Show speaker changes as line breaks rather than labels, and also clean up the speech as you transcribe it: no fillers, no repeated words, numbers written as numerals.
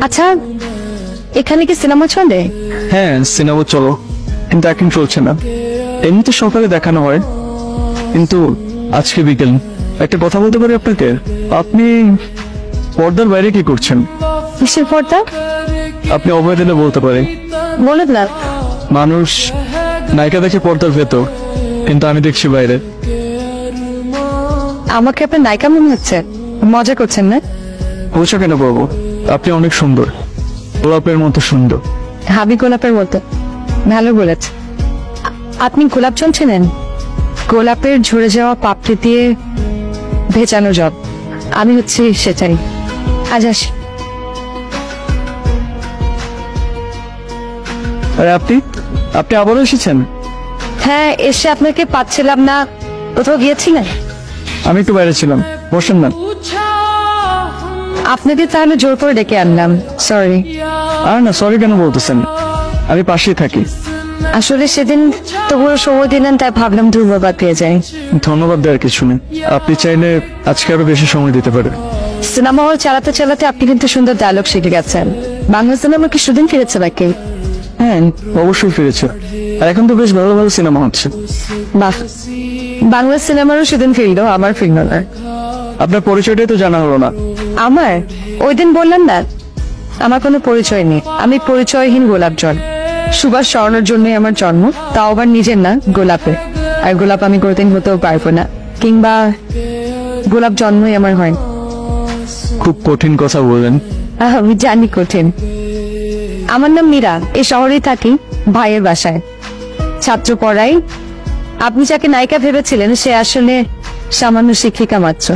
আচ্ছা, এখানে কি সিনেমা চলে?
হ্যাঁ, সিনেমা চলো, কিন্তু এখন চলছে না। এমনিতে সকালে দেখানো হয়, কিন্তু আজকে বিকেল। একটা কথা বলতে পারি আপনাকে? আপনি পর্দার বাইরে কি করছেন?
কিসের পর্দা?
আপনি অভয় দিলে বলতে পারি।
বলে না।
মানুষ নায়িকা দেখে পর্দার ভেতর, কিন্তু আমি দেখছি বাইরে।
আমাকে আপনার নায়িকা মনে হচ্ছে? মজা করছেন না?
বলছো কেন বাবু? আপনি অনেক সুন্দর, গোলাপের মতো সুন্দর।
হাবি গোলাপের মতো। ভালো বলেছে। আপনি গোলাপ জল চেনেন? গোলাপের ঝরে যাওয়া পাপড়ি দিয়ে ভেজানো জল। আমি হচ্ছি সেটাই। আজ আসি।
আরে আপনি আপনি আবারও এসেছেন?
হ্যাঁ, এসে আপনাকে পাচ্ছিলাম না। কোথাও গিয়েছিলেন?
আমি একটু বাইরে ছিলাম, বসেন না।
আপনাকে তাহলে জোর করে ডেকে আনলাম, সরি।
আর না, সরি কেন বলতেছেন? আমি পাশেই থাকি।
আসলে সেদিন তবুও সময় দিলেন, তাই ভাবলাম ধন্যবাদ পেয়ে যাই।
ধন্যবাদ দেওয়ার কিছু নেই, আপনি চাইলে আজকে আরো বেশি সময় দিতে পারেন।
সিনেমা হল চালাতে চালাতে আপনি কিন্তু সুন্দর ডায়লগ শিখে গেছেন। বাংলা সিনেমা কি সুদিন ফিরেছে নাকি?
হ্যাঁ, অবশ্যই ফিরেছে। আর এখন তো বেশ ভালো ভালো সিনেমা হচ্ছে।
বাহ, বাংলা সিনেমারও সেদিন ফিরলো, আমার ফিরলো না।
আপনার পরিচয়টাই তো জানা হলো না।
আমার ওই দিন বললাম না, আমার কোনো পরিচয় নেই। আমি পরিচয়হীন গোলাপ জল। সুভাষ স্মরণের জন্যই আমার জন্ম, তাও আবার নিজের না, গোলাপে। আর গোলাপ আমি কোনোদিন হতেও পারবো না, কিংবা গোলাপ জন্মই আমার হয়।
খুব কঠিন কথা বললেন।
আমি জানি কঠিন। আমার নাম মীরা, এই শহরেই থাকি, ভাইয়ের বাসায় ছাত্র পড়াই। আপনি যাকে নায়িকা ভেবেছিলেন সে আসলে সামান্য শিক্ষিকা মাত্র।